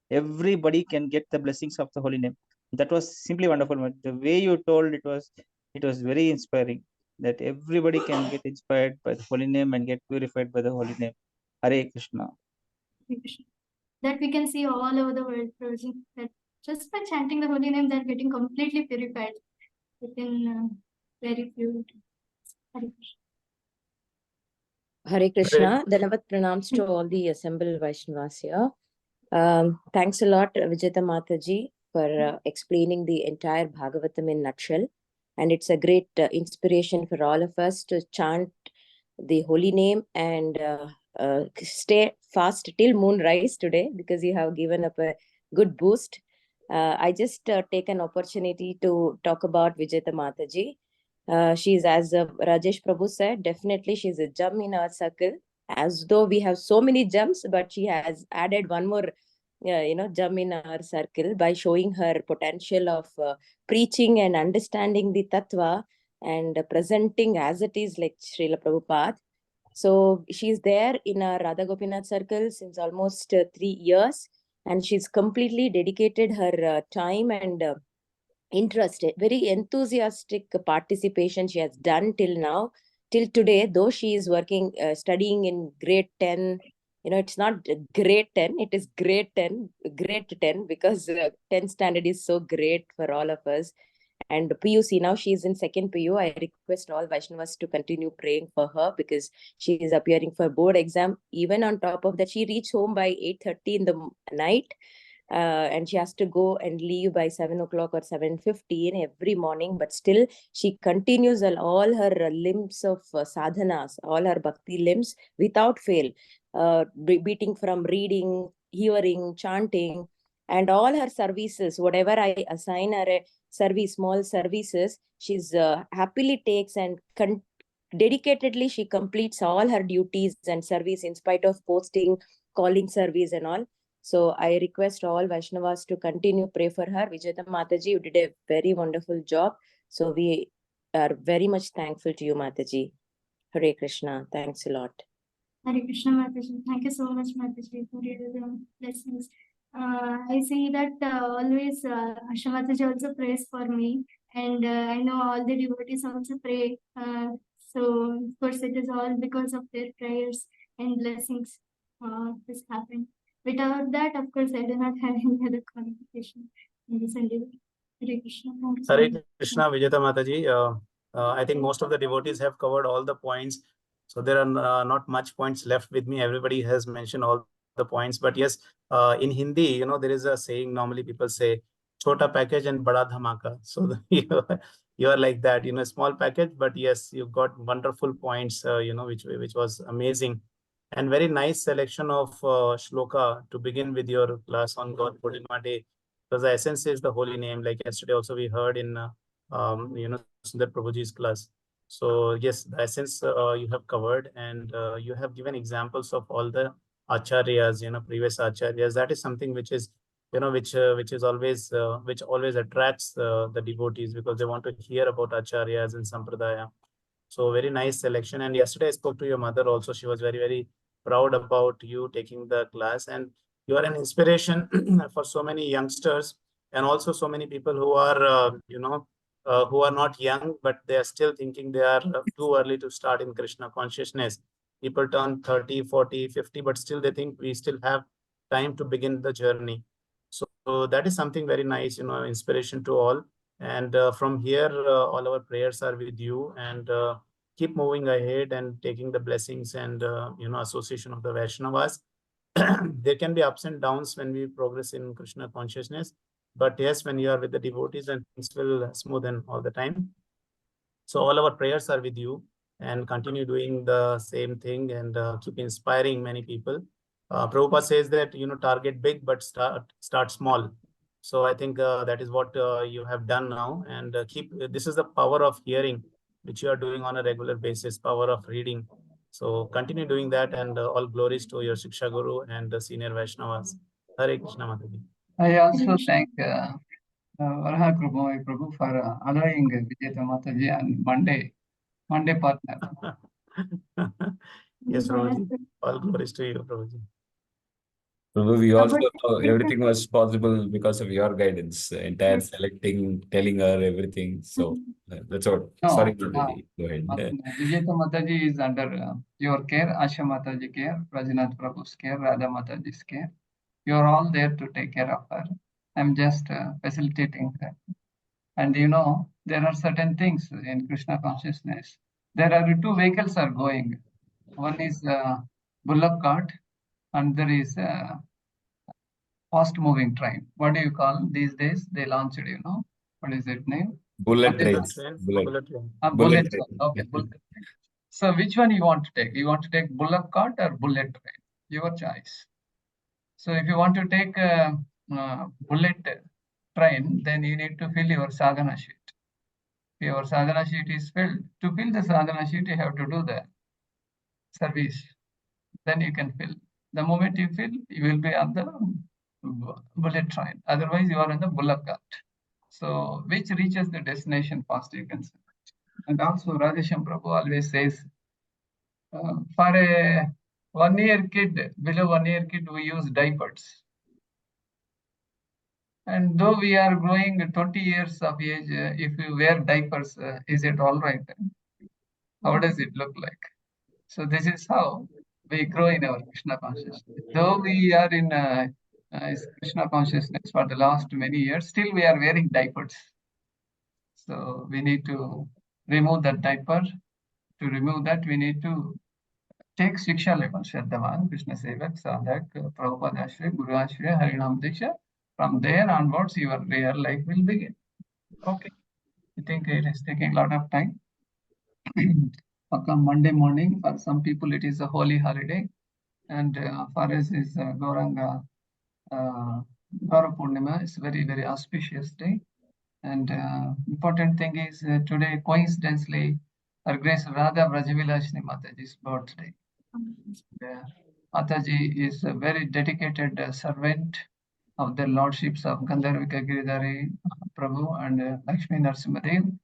Everybody can get the blessings of the holy name. That was simply wonderful. The way you told it was very inspiring. That everybody can get inspired by the holy name and get purified by the holy name. Hare Krishna. That we can see all over the world, Prabhuji. That just by chanting the holy name, they're getting completely purified within very few days. Hare Krishna. Hare Krishna. Dhanavat pranams to all the assembled Vaishnavas here. Thanks a lot, Vijetha Mataji, for explaining the entire Bhagavatam in nutshell. And it's a great inspiration for all of us to chant the holy name and stay fast till moonrise today, because you have given up a good boost. I just take an opportunity to talk about Vijetha Mataji. She's, as Rajesh Prabhu said, definitely she's a gem in our circle. As though we have so many gems, but she has added one more, gem in our circle by showing her potential of preaching and understanding the tattva and presenting as it is, like Srila Prabhupada. So she's there in our Radha Gopinath circle since almost 3 years, and she's completely dedicated her time and interest, very enthusiastic participation she has done till now, till today, though she is working, studying in grade 10. It's not grade 10, it is grade 10, grade 10, because 10th standard is so great for all of us. And PUC, now she is in second PU. I request all Vaishnavas to continue praying for her, because she is appearing for board exam. Even on top of that, she reached home by 8:30 in the night. And she has to go and leave by 7 o'clock or 7:15 every morning, but still she continues all her limbs of sadhanas, all her bhakti limbs without fail, beating from reading, hearing, chanting, and all her services, whatever I assign her a service, small services, she's happily takes and dedicatedly she completes all her duties and service in spite of posting, calling service and all. So I request all Vaishnavas to continue pray for her. Vijetha Mataji, you did a very wonderful job. So we are very much thankful to you, Mataji. Hare Krishna. Thanks a lot. Hare Krishna, Mataji. Thank you so much, Mataji, for your blessings. I see that always Asha Mataji also prays for me, and I know all the devotees also pray. So of course it is all because of their prayers and blessings this happened. Without that, of course, I do not have any other qualification in this endeavor. Hare Krishna. Thank you so Hare much. Krishna, Vijetha Mataji. I think most of the devotees have covered all the points. So there are not much points left with me. Everybody has mentioned all the points. But yes, in Hindi, there is a saying normally people say, Chota package and Bada Dhamaka. So you are like that, small package, but yes, you've got wonderful points, which was amazing. And very nice selection of shloka to begin with your class on God Purnima Day, because the essence is the holy name. Like yesterday also we heard in Sundar Prabhuji's class. So yes, the essence you have covered, and you have given examples of all the acharyas, previous acharyas. That is something which is which always attracts the devotees, because they want to hear about acharyas and sampradaya. So very nice selection. And yesterday I spoke to your mother also. She was very, very proud about you taking the class, and you are an inspiration for so many youngsters, and also so many people who are who are not young, but they are still thinking they are too early to start in Krishna consciousness. People turn 30, 40, 50, but still they think we still have time to begin the journey. So that is something very nice, inspiration to all. And from here, all our prayers are with you, and keep moving ahead and taking the blessings and association of the Vaishnavas. There can be ups and downs when we progress in Krishna consciousness, but yes, when you are with the devotees, and things will smoothen all the time. So all our prayers are with you, and continue doing the same thing, and keep inspiring many people. Prabhupada says that target big but start small. So I think that is what you have done now, and this is the power of hearing, which you are doing on a regular basis, power of reading. So continue doing that, and all glories to your Shiksha Guru and the senior Vaishnavas. Hare Krishna Mataji. I also thank Varaha Prabhu for allowing Vijetha Mataji and Monday partner. Yes, Prabhuji. All glories to you, Prabhuji. Prabhu, we also know everything was possible because of your guidance, entire selecting, telling her everything. So that's what. No, Sorry, Prabhuji. Go ahead. Vijetha Mataji is under your care, Asha Mataji care, Rajinath Prabhu's care, Radha Mataji's care. You are all there to take care of her. I'm just facilitating her. And there are certain things in Krishna consciousness. There are two vehicles are going. One is bullock cart, and there is fast moving train. What do you call these days? They launched, what is it name? Bullet What is trains. Train, Bullet. bullet train. Bullet train. train. Okay, bullet train. So which one you want to take? You want to take bullock cart or bullet train? Your choice. So if you want to take a bullet train, then you need to fill your sadhana sheet. Your sadhana sheet is filled. To fill the sadhana sheet, you have to do the service. Then you can fill. The moment you fill, you will be on the bullet train. Otherwise, you are on the bullock cart. So which reaches the destination fast, you can say. And also, Radhesham Prabhu always says, for a 1 year kid, below 1 year kid, we use diapers. And though we are growing 20 years of age, if you wear diapers, is it all right? How does it look like? So this is how we grow in our Krishna consciousness. Though we are in Krishna consciousness for the last many years, still we are wearing diapers. So we need to remove that diaper. To remove that, we need to take Shiksha level, Shraddhavan, Krishna Sevak, Sadhak, Prabhupada Ashray, Guru Ashray, Harinam Diksha. From there onwards, your real life will begin. Okay. I think it is taking a lot of time. Come Monday morning, for some people it is a holy holiday, and for us is Gauranga Gaura Purnima. It's very, very auspicious day. And important thing is today, coincidentally, our Grace Radha Brajavilashini Mataji's birthday. Mataji is a very dedicated servant of the lordships of Gandharvika Giridhari Prabhu and Lakshmi Narasimhadev.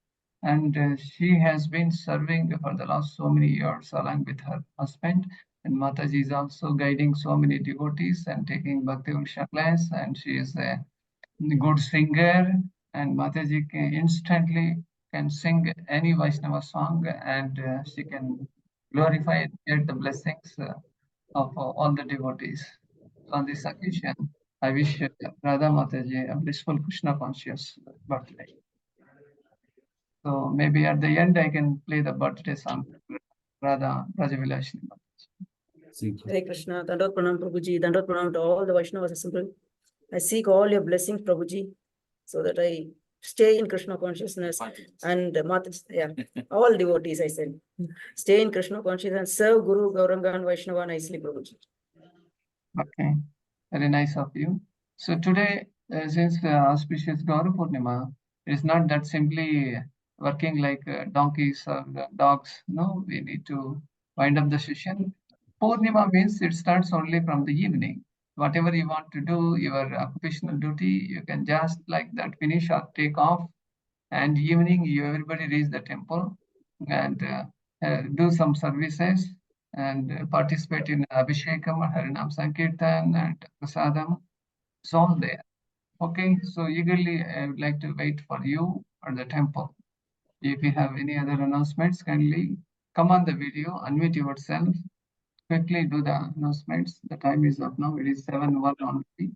And she has been serving for the last so many years along with her husband. And Mataji is also guiding so many devotees and taking Bhakti Vriksha class. And she is a good singer. And Mataji instantly can sing any Vaishnava song, and she can glorify and get the blessings of all the devotees. On this occasion, I wish Radha Mataji a blissful Krishna conscious birthday. So maybe at the end I can play the birthday song, Radha Brajavilashini Mataji. Hare Krishna, Dandot Pranam Prabhuji, Dandot Pranam to all the Vaishnavas assembled. I seek all your blessings, Prabhuji, so that I stay in Krishna consciousness and all devotees, I said, stay in Krishna consciousness and serve Guru, Gauranga and Vaishnava nicely, Prabhuji. Okay, very nice of you. So today, since auspicious Gaura Purnima, it is not that simply working like donkeys or dogs. No, we need to wind up the session. Purnima means it starts only from the evening. Whatever you want to do, your occupational duty, you can just like that finish or take off. And evening, everybody reach the temple and do some services and participate in Abhishekam, Harinam Sankirtan, and Prasadam. It's all there. Okay, so eagerly I would like to wait for you at the temple. If you have any other announcements, kindly come on the video, unmute yourself, quickly do the announcements. The time is up now. It is 7:01 only.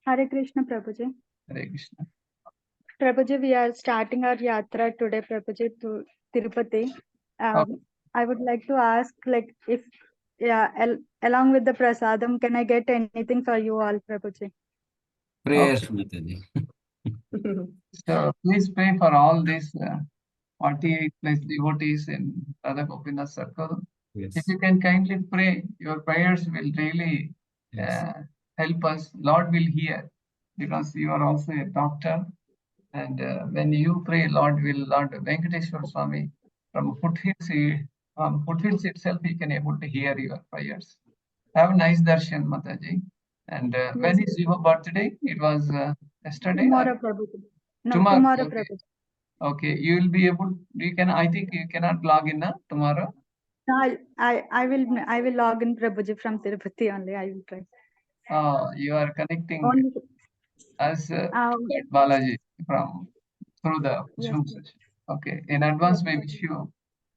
Hare Krishna, Prabhuji. Hare Krishna. Prabhuji, we are starting our yatra today, Prabhuji, to Tirupati. I would like to ask, like, if, along with the prasadam, can I get anything for you all, Prabhuji? Prayers, Mataji. So please pray for all these 48 plus devotees in Radha Gopinath circle. Yes. If you can kindly pray, your prayers will really help us. Lord will hear, because you are also a doctor. And when you pray, Lord Venkateshwar Swami from foothills itself, he can able to hear your prayers. Have a nice darshan, Mataji. And when is your birthday? It was yesterday? Tomorrow, Prabhuji. No, tomorrow, okay. Prabhuji. Okay, you will be able. I think you cannot log in tomorrow. No, I will log in, Prabhuji, from Tirupati only. I will try. Oh, you are connecting Only. as Balaji through the Zoom session. Okay, in advance, we wish you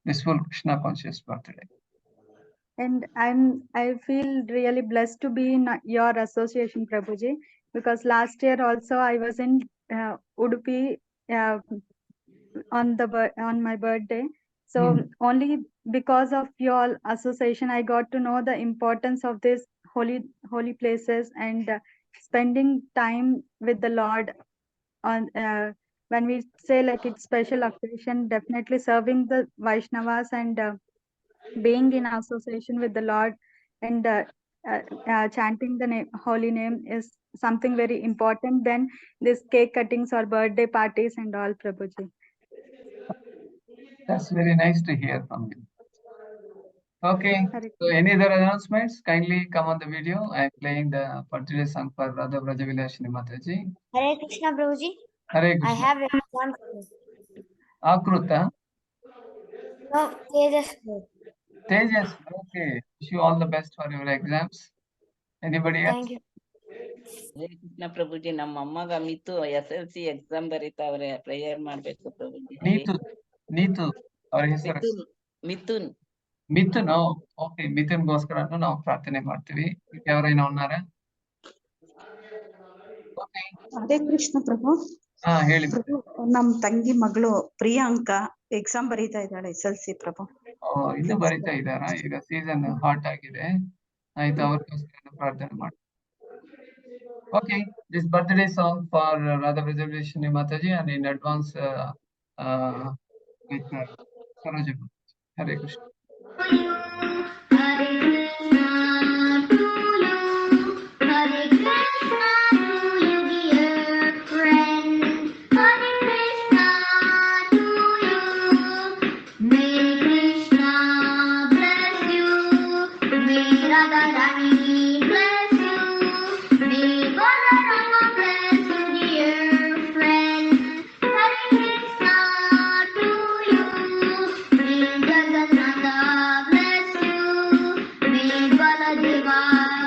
blissful Krishna conscious birthday. And I feel really blessed to be in your association, Prabhuji, because last year also I was in Udupi on my birthday. So only because of your association, I got to know the importance of this holy places and spending time with the Lord. On when we say like it's special occasion, definitely serving the Vaishnavas and being in association with the Lord and chanting the holy name is something very important than this cake cuttings or birthday parties and all, Prabhuji. That's very nice to hear from you. Okay, Hare so any other announcements? Kindly come on the video. I'm playing the birthday song for Radha Brajavilashini Mataji. Hare Krishna, Prabhuji. Hare I Krishna. have exam. Akruta. No, Tejas. Tejas. Okay. Wish you all the best for your exams. Anybody else? Thank you. Hare Krishna ಪ್ರಭುಜಿ ನಮ್ಮ ಅಮ್ಮಗ Mithu SLC exam ಬರೀತಾವ್ರೆ prayer ಮಾಡ್ಬೇಕು ಪ್ರಭುಜಿ. ನೀತು ಅವ್ರ ಹೆಸರು Mithun Mithun. Okay, ಮಿಥುನ್ಗೋಸ್ಕರನು ನಾವು ಪ್ರಾರ್ಥನೆ ಮಾಡ್ತೀವಿ. ఎవరైనా ఉన్నారా? ಹರೇ ಕೃಷ್ಣ ಪ್ರಭು. ಹಾ ಹೇಳಿ. ಪ್ರಭು, ನಮ್ ತಂಗಿ ಮಗಳು ಪ್ರಿಯಾಂಕ ಎಕ್ಸಾಮ್ ಬರೀತಾ ಇದ್ದಾಳೆ SLC ಪ್ರಭು. ಇನ್ನು ಬರೀತಾ ಇದ್ದಾರಾ? ಈಗ ಸೀಸನ್ ಹಾಟ್ ಆಗಿದೆ. ಆಯ್ತು, ಅವ್ರಿಗೋಸ್ಕರ ಪ್ರಾರ್ಥನೆ ಮಾಡಿ. Okay, this birthday song for Radha Brajavilashini Mataji and in advance with Saroja. Hare Krishna. Hare Krishna to you, Hare Krishna to you, dear friend. Hare Krishna to you, may Krishna bless you, may Radharani bless you, may Balarama bless you, dear friend. Hare Krishna to you, may Jagannatha bless you, may Baladeva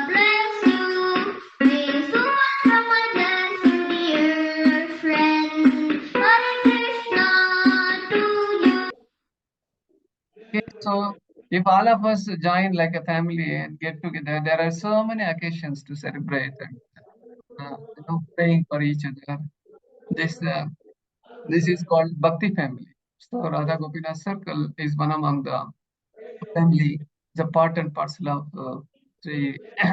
bless you, may Suvarnama bless you, dear friend. Hare Krishna to you. Okay, so if all of us join like a family and get together, there are so many occasions to celebrate and praying for each other. This is called Bhakti family. So Radha Gopinath Circle is one among the family, the part and parcel of Sri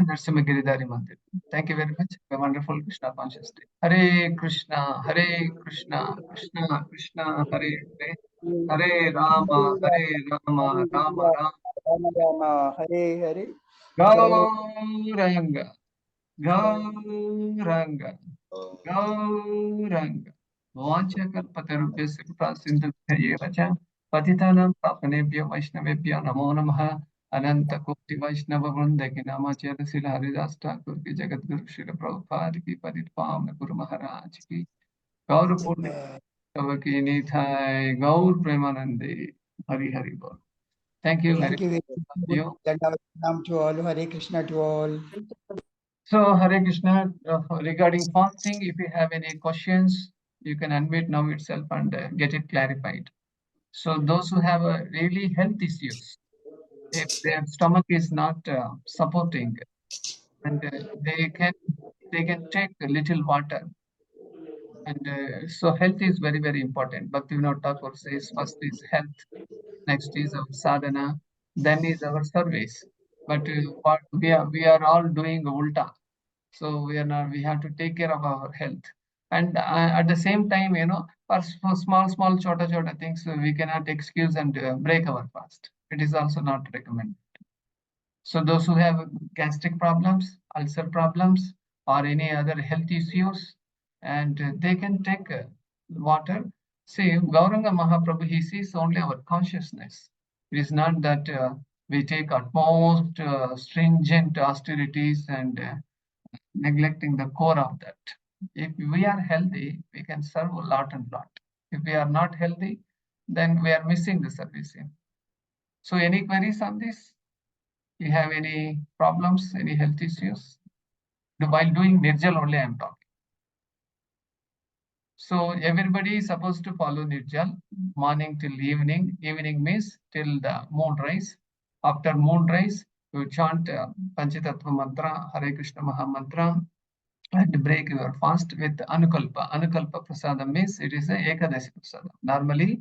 Narsimha Giridhari Mandir. Thank you very much. A wonderful Krishna conscious day. Hare Krishna, Krishna Krishna, Hare Hare, Hare Rama, Rama Rama. Hare Hare. Gauranga, Gauranga, Gauranga. Vanchakalpatarubhyasya कृपासिन्धुभ्यैव च पतितानां पावनेभ्यो वैष्णवेभ्यो नमो नमः। अनंत कोटि वैष्णव वृंद की नामाचार्य श्री हरिदास ठाकुर की जगतगुरु श्री प्रभुपाद की पतित पावन गुरु महाराज की गौर पूर्णिमा की निधाय गौर प्रेमानंदे हरि हरि बोल. Thank you very much. To all. Hare Krishna to all. So Hare Krishna, regarding fasting, if you have any questions, you can unmute now itself and get it clarified. So those who have really health issues, if their stomach is not supporting, and they can take a little water, and so health is very, very important. Bhaktivinoda Thakur says first is health, next is our sadhana, then is our service. But what we are all doing ulta. So we have to take care of our health, and at the same time, for small chota things, we cannot excuse and break our fast. It is also not recommended. So those who have gastric problems, ulcer problems, or any other health issues, and they can take water. See, Gauranga Mahaprabhu, he sees only our consciousness. It is not that we take utmost stringent austerities and neglecting the core of that. If we are healthy, we can serve a lot and lot. If we are not healthy, then we are missing the service. So any queries on this? You have any problems, any health issues? While doing Nirjal only I am talking. So everybody is supposed to follow Nirjal, morning till evening. Evening means till the moon rise. After moon rise, you chant Panchatattva mantra, Hare Krishna Maha mantra, and break your fast with Anukalpa. Anukalpa prasadam means it is a Ekadasi prasadam. Normally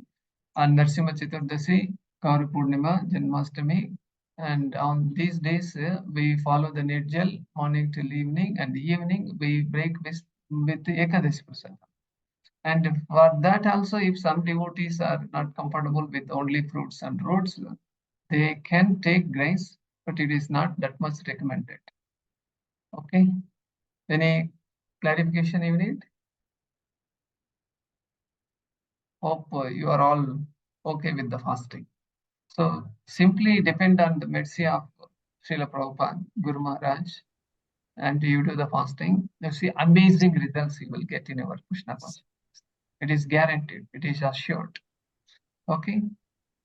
on Narsimha Chaturdasi, Gauri Purnima, Janmashtami. And on these days, we follow the Nirjal morning till evening, and the evening we break with Ekadashi Prasadam. And for that also, if some devotees are not comfortable with only fruits and roots, they can take grains, but it is not that much recommended. Okay. Any clarification you need? Hope you are all okay with the fasting. So simply depend on the mercy of Srila Prabhupada, Guru Maharaj, and you do the fasting. You see amazing results you will get in your Krishna consciousness. It is guaranteed. It is assured. Okay.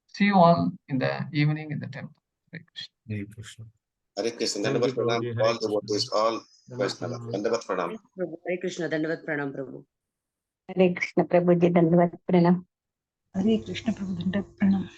See you all in the evening in the temple. Hare Krishna. Hare Krishna. Hare Krishna. Thank Dandavat you, pranam. Prabhuji. All Hare devotees, Krishna. all Dandavat Vaishnava. pranam. Dandavat pranam. Hare Krishna, Dandavat Pranam Prabhu. Hare Krishna Prabhuji, Dandavat Pranam. Hare Krishna Prabhu, Dandavat Pranam.